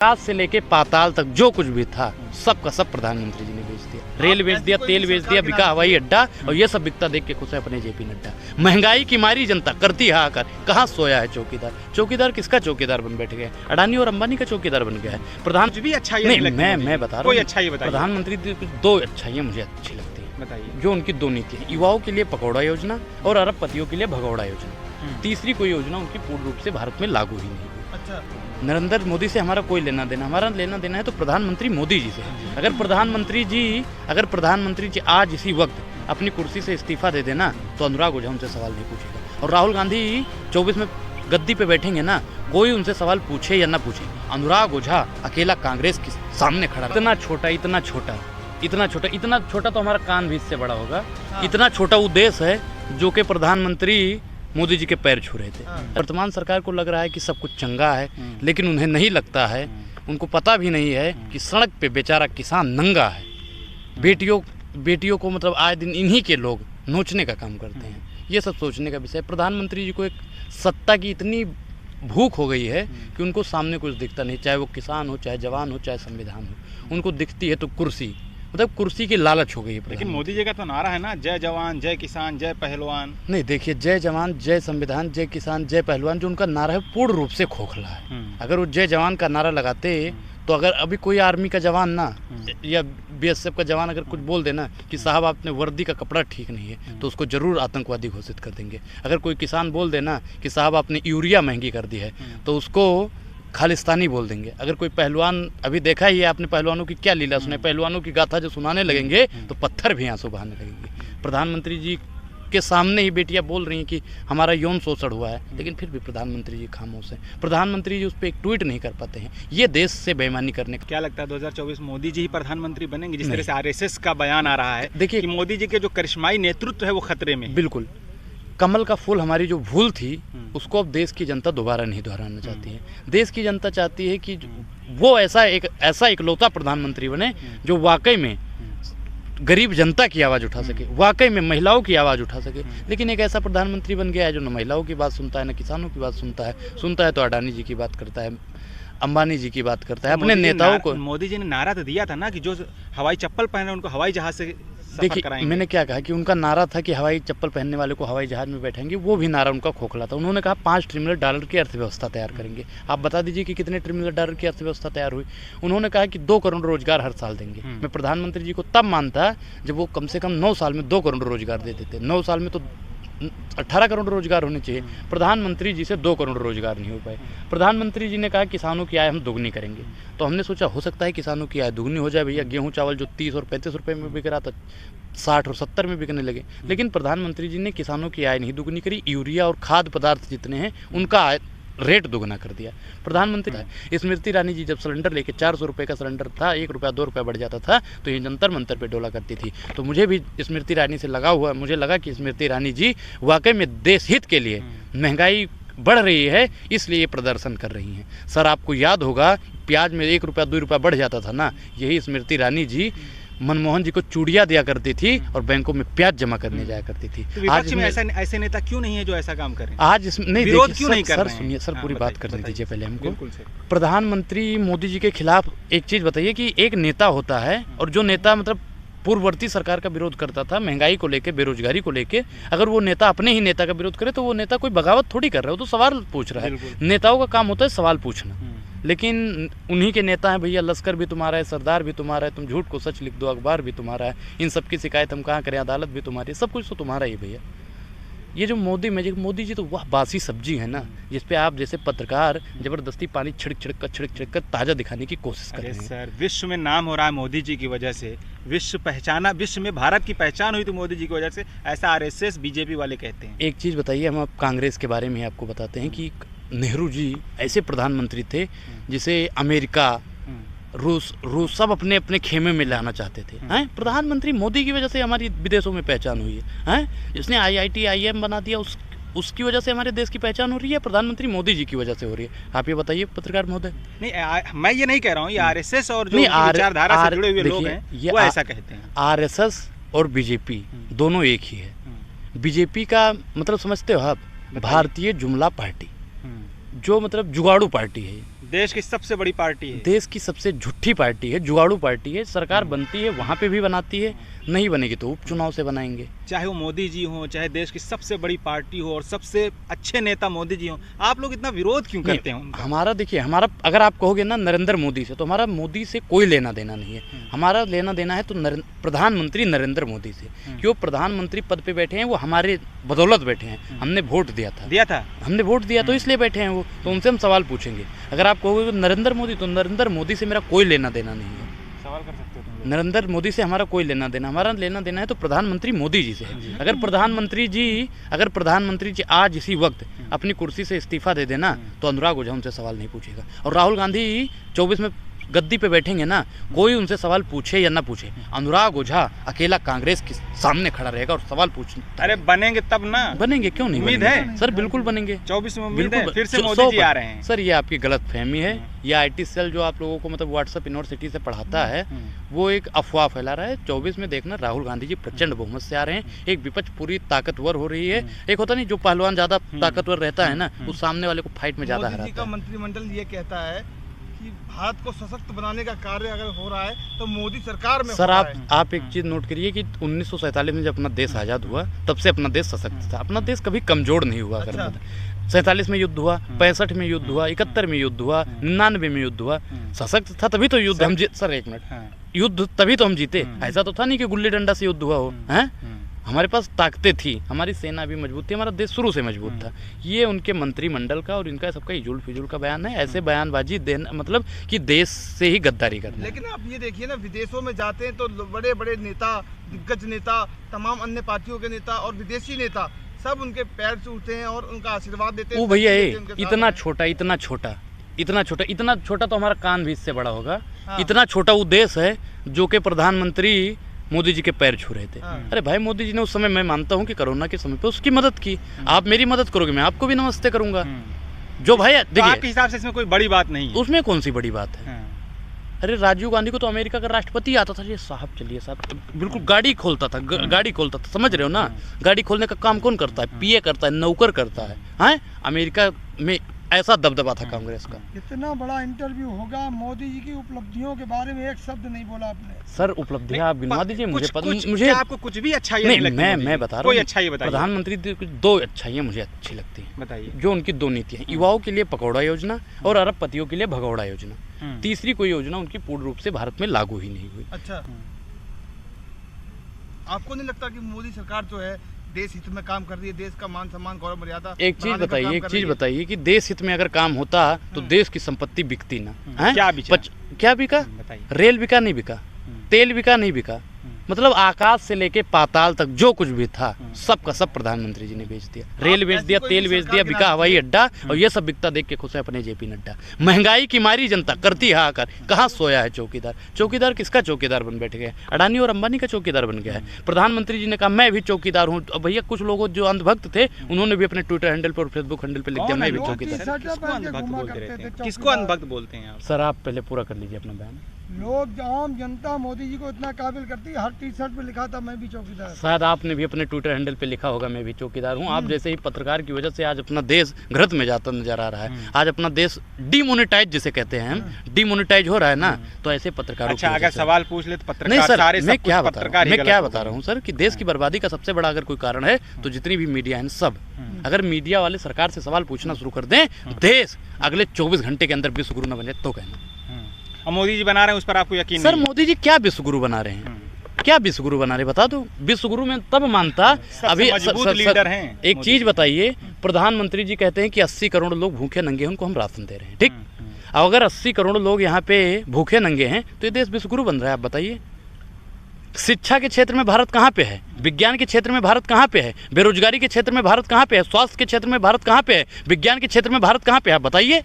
आकाश से लेके पाताल तक जो कुछ भी था सब का सब प्रधानमंत्री जी ने बेच दिया। रेल बेच दिया, तेल बेच दिया, बिका हवाई अड्डा, और ये सब बिकता देख के खुश है अपने जेपी नड्डा। महंगाई की मारी जनता करती है हाहाकार, कहाँ सोया है चौकीदार। चौकीदार किसका चौकीदार बन बैठ गया? अडानी और अंबानी का चौकीदार बन गया है। प्रधानमंत्री भी अच्छा नहीं, मैं बता रहा हूँ, प्रधानमंत्री दो अच्छाइयाँ मुझे अच्छी लगती है, बताइए। जो उनकी दो नीति है, युवाओं के लिए पकौड़ा योजना और अरबपतियों के लिए भगौड़ा योजना। तीसरी कोई योजना उनकी पूर्ण रूप से भारत में लागू ही नहीं। अच्छा, नरेंद्र मोदी से हमारा कोई लेना देना, हमारा लेना देना है तो प्रधानमंत्री मोदी जी से। अगर प्रधानमंत्री जी आज इसी वक्त अपनी कुर्सी से इस्तीफा दे देना तो अनुराग ओझा उनसे सवाल नहीं पूछेगा। और राहुल गांधी 24 में गद्दी पे बैठेंगे ना, कोई उनसे सवाल पूछे या ना पूछे, अनुराग ओझा अकेला कांग्रेस के सामने खड़ा। इतना छोटा तो हमारा कान भी इससे बड़ा होगा। इतना छोटा वो देश है जो कि प्रधानमंत्री मोदी जी के पैर छू रहे थे। वर्तमान सरकार को लग रहा है कि सब कुछ चंगा है, लेकिन उन्हें नहीं लगता है, उनको पता भी नहीं है कि सड़क पे बेचारा किसान नंगा है। बेटियों को मतलब आए दिन इन्हीं के लोग नोचने का काम करते हैं। ये सब सोचने का विषय। प्रधानमंत्री जी को एक सत्ता की इतनी भूख हो गई है कि उनको सामने कुछ दिखता नहीं, चाहे वो किसान हो, चाहे जवान हो, चाहे संविधान हो। उनको दिखती है तो कुर्सी, मतलब कुर्सी की लालच हो गई है। लेकिन मोदी जी का तो नारा है ना, जय जवान जय किसान जय पहलवान। नहीं, देखिए, जय जवान जय संविधान जय किसान जय पहलवान जो उनका नारा है पूर्ण रूप से खोखला है। अगर वो जय जवान का नारा लगाते तो अगर अभी कोई आर्मी का जवान ना या बीएसएफ का जवान अगर कुछ बोल देना कि साहब आपने वर्दी का कपड़ा ठीक नहीं है, तो उसको जरूर आतंकवादी घोषित कर देंगे। अगर कोई किसान बोल देना कि साहब आपने यूरिया महंगी कर दी है, तो उसको खालिस्तानी बोल देंगे। अगर कोई पहलवान, अभी देखा ही है आपने पहलवानों की क्या लीला सुने, पहलवानों की गाथा जो सुनाने लगेंगे तो पत्थर भी आंसू बहाने लगेंगे। प्रधानमंत्री जी के सामने ही बेटियां बोल रही हैं कि हमारा यौन शोषण हुआ है, लेकिन फिर भी प्रधानमंत्री जी खामोश हैं। प्रधानमंत्री जी उस पर एक ट्वीट नहीं कर पाते हैं। ये देश से बेईमानी करने का। क्या लगता है 2024 मोदी जी ही प्रधानमंत्री बनेंगे? जिस तरह से आरएसएस का बयान आ रहा है, देखिए, मोदी जी के जो करिश्माई नेतृत्व है वो खतरे में। बिल्कुल, कमल का फूल हमारी जो भूल थी उसको अब देश की जनता दोबारा नहीं दोहराना चाहती है। देश की जनता चाहती है कि वो ऐसा इकलौता प्रधानमंत्री बने जो वाकई में गरीब जनता की आवाज़ उठा सके, वाकई में महिलाओं की आवाज़ उठा सके। लेकिन एक ऐसा प्रधानमंत्री बन गया है जो न महिलाओं की बात सुनता है, न किसानों की बात सुनता है तो अडानी जी की बात करता है, अंबानी जी की बात करता है, अपने नेताओं को। मोदी जी ने नारा तो दिया था ना कि जो हवाई चप्पल पहने उनको हवाई जहाज से देखिए, मैंने क्या कहा कि उनका नारा था कि हवाई चप्पल पहनने वाले को हवाई जहाज में बैठेंगे, वो भी नारा उनका खोखला था। उन्होंने कहा $5 ट्रिलियन की अर्थव्यवस्था तैयार करेंगे। आप बता दीजिए कि कितने $1 ट्रिलियन की अर्थव्यवस्था तैयार हुई। उन्होंने कहा कि 2 करोड़ रोजगार हर साल देंगे। मैं प्रधानमंत्री जी को तब मानता जब वो कम से कम 9 साल में 2 करोड़ रोजगार दे देते। 9 साल में तो 18 करोड़ रोजगार होने चाहिए। प्रधानमंत्री जी से 2 करोड़ रोजगार नहीं हो पाए। प्रधानमंत्री जी ने कहा किसानों की आय हम दोगुनी करेंगे। तो हमने सोचा हो सकता है किसानों की आय दोगुनी हो जाए भैया। गेहूं चावल जो 30 और 35 रुपए में बिक रहा था 60 और 70 में बिकने लगे। लेकिन प्रधानमंत्री जी ने किसानों की आय नहीं दोगुनी करी, यूरिया और खाद्य पदार्थ जितने हैं उनका रेट दोगुना कर दिया। प्रधानमंत्री स्मृति ईरानी जी जब सिलेंडर लेके 400 रुपये का सिलेंडर था, 1 रुपया 2 रुपया बढ़ जाता था तो ये जंतर मंतर पे डोला करती थी। तो मुझे भी स्मृति ईरानी से मुझे लगा कि स्मृति ईरानी जी वाकई में देश हित के लिए, महंगाई बढ़ रही है इसलिए ये प्रदर्शन कर रही हैं। सर, आपको याद होगा प्याज में 1 रुपया 2 रुपया बढ़ जाता था ना, यही स्मृति ईरानी जी मनमोहन जी को चूड़ियां दिया करती थी और बैंकों में प्याज जमा करने जाया करती थी। तो आज में ऐसे नेता क्यों नहीं है जो ऐसा काम कर रहे हैं? आज इसमें नहीं, विरोध क्यों नहीं कर रहे हैं? सर सुनिए, सर पूरी बात करने दीजिए पहले हमको। प्रधानमंत्री मोदी जी के खिलाफ एक चीज बताइए कि एक नेता होता है और जो नेता मतलब पूर्ववर्ती सरकार का विरोध करता था महंगाई को लेके, बेरोजगारी को लेके, अगर वो नेता अपने ही नेता का विरोध करे तो वो नेता कोई बगावत थोड़ी कर रहा है, वो तो सवाल पूछ रहा है। नेताओं का काम होता है सवाल पूछना। लेकिन उन्हीं के नेता हैं भैया, लश्कर भी तुम्हारा है, सरदार भी तुम्हारा है, तुम झूठ को सच लिख दो, अखबार भी तुम्हारा है, इन सब की शिकायत हम कहाँ करें, अदालत भी तुम्हारी है, सब कुछ तो तुम्हारा ही भैया। ये जो मोदी जी तो वह बासी सब्जी है ना, जिसपे आप जैसे पत्रकार जबरदस्ती पानी छिड़क कर ताज़ा दिखाने की कोशिश कर रहे हैं। सर, विश्व में नाम हो रहा है मोदी जी की वजह से, विश्व में भारत की पहचान हुई तो मोदी जी की वजह से, ऐसा आरएसएस बीजेपी वाले कहते हैं। एक चीज़ बताइए, हम अब कांग्रेस के बारे में आपको बताते हैं कि नेहरू जी ऐसे प्रधानमंत्री थे जिसे अमेरिका, रूस सब अपने अपने खेमे में लाना चाहते थे। हैं, प्रधानमंत्री मोदी की वजह से हमारी विदेशों में पहचान हुई है। हैं, जिसने IIT IIM बना दिया उसकी वजह से हमारे देश की पहचान हो रही है, प्रधानमंत्री मोदी जी की वजह से हो रही है। आप ये बताइए पत्रकार महोदय। नहीं, मैं ये नहीं कह रहा हूँ, ये आरएसएस और जो विचारधारा से जुड़े हुए लोग हैं वो ऐसा कहते हैं। आरएसएस और बीजेपी दोनों एक ही है। बीजेपी का मतलब समझते हो आप, भारतीय जुमला पार्टी, जो मतलब जुगाड़ू पार्टी है। देश की सबसे बड़ी पार्टी है। देश की सबसे झूठी पार्टी है, जुगाड़ू पार्टी है। सरकार बनती है वहाँ पे भी बनाती है, नहीं बनेगी तो उपचुनाव से बनाएंगे। चाहे वो मोदी जी हो, चाहे देश की सबसे बड़ी पार्टी हो और सबसे अच्छे नेता मोदी जी हो, आप लोग इतना विरोध क्यों करते हैं उनका? हमारा देखिए, हमारा अगर आप कहोगे ना नरेंद्र मोदी से, तो हमारा मोदी से कोई लेना देना नहीं है। हमारा लेना देना है तो प्रधानमंत्री नरेंद्र मोदी से, क्यों प्रधानमंत्री पद पे बैठे हैं, वो हमारे बदौलत बैठे हैं। हमने वोट दिया था हमने वोट दिया तो इसलिए बैठे हैं वो, तो उनसे हम सवाल पूछेंगे। अगर आप कहोगे नरेंद्र मोदी, तो नरेंद्र मोदी से मेरा कोई लेना देना नहीं है। सवाल कर सकते हो तुम? नरेंद्र मोदी से हमारा कोई लेना देना, हमारा लेना देना है तो प्रधानमंत्री मोदी जी से है। अगर प्रधानमंत्री जी आज इसी वक्त अपनी कुर्सी से इस्तीफा दे देना, तो अनुराग ओझा उनसे सवाल नहीं पूछेगा। और राहुल गांधी 24 में गद्दी पे बैठेंगे ना, कोई उनसे सवाल पूछे या ना पूछे, अनुराग ओझा अकेला कांग्रेस के सामने खड़ा रहेगा और सवाल पूछता। अरे बनेंगे तब ना, बनेंगे क्यों नहीं? उम्मीद है सर, बिल्कुल बनेंगे। 24 में उम्मीद है, बिल्कुल, फिर से मोदी जी आ रहे हैं। सर, ये आपकी गलत फहमी है। ये IT सेल जो आप लोगों को मतलब व्हाट्सएप यूनिवर्सिटी से पढ़ाता है, वो एक अफवाह फैला रहा है। 24 में देखना राहुल गांधी जी प्रचंड बहुमत से आ रहे हैं। एक विपक्ष पूरी ताकतवर हो रही है। एक होता नहीं जो पहलवान ज्यादा ताकतवर रहता है ना, उस सामने वाले को फाइट में ज्यादा हराता है। मोदी जी का मंत्रिमंडल ये कहता है कि भारत को सशक्त बनाने का कार्य अगर हो रहा है तो मोदी सरकार में सर, हो रहा है। आप एक चीज नोट करिए कि 1947 में जब अपना देश आजाद हुआ, तब से अपना देश सशक्त था। अपना देश कभी कमजोर नहीं हुआ करता था। 47 में युद्ध हुआ, 65 में युद्ध हुआ, 71 में युद्ध हुआ, 99 में युद्ध हुआ। सशक्त था तभी तो युद्ध हम जीत। सर, एक मिनट, युद्ध तभी तो हम जीते। ऐसा तो था नहीं कि गुल्ली डंडा से युद्ध हुआ हो। हैं, हमारे पास ताकतें थी, हमारी सेना भी मजबूत थी, हमारा देश शुरू से मजबूत था। ये उनके मंत्रिमंडल का और इनका सबका इजुल फिजुल का बयान है। ऐसे बयानबाजी देना मतलब कि देश से ही गद्दारी करना। लेकिन आप ये देखिए ना, विदेशों में जाते हैं तो बड़े बड़े नेता, दिग्गज नेता, तमाम अन्य पार्टियों के नेता और विदेशी नेता सब उनके पैर छूते हैं और उनका आशीर्वाद देते हैं। वो भैया इतना छोटा तो हमारा कान भी इससे बड़ा होगा। इतना छोटा वो देश है जो कि प्रधानमंत्री मोदी जी के पैर छू रहे थे। अरे भाई, मोदी जी ने उस समय, मैं मानता हूँ कि कोरोना के समय पे उसकी मदद की। आप मेरी मदद करोगे, मैं आपको भी नमस्ते करूंगा। जो भाई देखिए, आपके हिसाब से इसमें कोई बड़ी बात नहीं है। उसमें कौन सी बड़ी बात है? अरे, राजीव गांधी को तो अमेरिका का राष्ट्रपति आता था। ये साहब, चलिए साहब, बिल्कुल गाड़ी खोलता था, गाड़ी खोलता था, समझ रहे हो ना? गाड़ी खोलने का काम कौन करता है? PA करता है, नौकर करता है। हैं, अमेरिका में ऐसा दबदबा था कांग्रेस का। इतना बड़ा इंटरव्यू होगा, मोदी जी की उपलब्धियों के बारे में एक शब्द नहीं बोला आपने। सर, उपलब्धियां आप गिनवा दीजिए मुझे। मुझे आपको कुछ भी अच्छाई नहीं लगती? मैं बता रहा हूँ, कोई अच्छाई बताइए। प्रधानमंत्री की 2 अच्छाइयाँ मुझे अच्छी लगती हैं। बताइए। जो उनकी 2 नीतियाँ, युवाओं के लिए पकौड़ा योजना और अरबपतियों के लिए भगौड़ा योजना। तीसरी कोई योजना उनकी पूर्ण रूप से भारत में लागू ही नहीं हुई। अच्छा, आपको नहीं लगता कि मोदी सरकार जो है देश हित में काम कर रही है, देश का मान सम्मान गौरव मर्यादा? एक चीज बताइए कि देश हित में अगर काम होता तो देश की संपत्ति बिकती ना। क्या बिका? रेल बिका नहीं बिका, तेल बिका नहीं बिका, मतलब आकाश से लेके पाताल तक जो कुछ भी था सब का सब प्रधानमंत्री जी ने बेच दिया। रेल बेच दिया, तेल बेच दिया, बिका हवाई अड्डा, और ये सब बिकता देख के खुश है अपने JP नड्डा। महंगाई की मारी जनता करती है आकर, कहाँ सोया है चौकीदार? चौकीदार किसका चौकीदार बन बैठ गया? अडानी और अंबानी का चौकीदार बन गया है। प्रधानमंत्री जी ने कहा मैं भी चौकीदार हूँ। अब भैया, कुछ लोग जो अंधभक्त थे उन्होंने भी अपने ट्विटर हैंडल पर और फेसबुक हैंडल पर लिख दिया मैं भी चौकीदार। किसको अंधभक्त बोलते हैं? सर, आप पहले पूरा कर लीजिए अपना बयान। लोग, आम जनता मोदी जी को इतना काबिल करती है, हर टी-शर्ट पे लिखा था मैं भी चौकीदार। शायद आपने भी अपने ट्विटर हैंडल पे लिखा होगा मैं भी चौकीदार हूँ। आप जैसे ही पत्रकार की वजह से आज अपना देश घृत में जाता नजर आ रहा है। आज अपना देश डिमोनेटाइज जिसे कहते हैं हम, डिमोनेटाइज हो रहा है ना, तो ऐसे पत्रकारों। अच्छा, अगर सवाल पूछ ले तो पत्रकार नहीं सर, सारे मैं क्या बता रहा हूँ सर कि देश की बर्बादी का सबसे बड़ा अगर कोई कारण है तो जितनी भी मीडिया है सब, अगर मीडिया वाले सरकार से सवाल पूछना शुरू कर दें, देश अगले 24 घंटे के अंदर विश्व गुरु न बने तो कहना। और मोदी जी बना रहे हैं, उस पर आपको यकीन सर? मोदी जी क्या विश्व गुरु बना रहे हैं? क्या विश्व गुरु बना रहे बता दो। विश्व गुरु में तब मानता अभी लीडर हैं। एक चीज बताइए, प्रधानमंत्री जी कहते हैं कि 80 करोड़ लोग भूखे नंगे हैं, उनको हम राशन दे रहे हैं, ठीक? अब अगर 80 करोड़ लोग यहाँ पे भूखे नंगे हैं तो ये देश विश्व गुरु बन रहा है? आप बताइए। शिक्षा के क्षेत्र में भारत कहाँ पे है? विज्ञान के क्षेत्र में भारत कहाँ पे है? बेरोजगारी के क्षेत्र में भारत कहाँ पे है? स्वास्थ्य के क्षेत्र में भारत कहाँ पे है? विज्ञान के क्षेत्र में भारत कहाँ पे है? आप बताइए।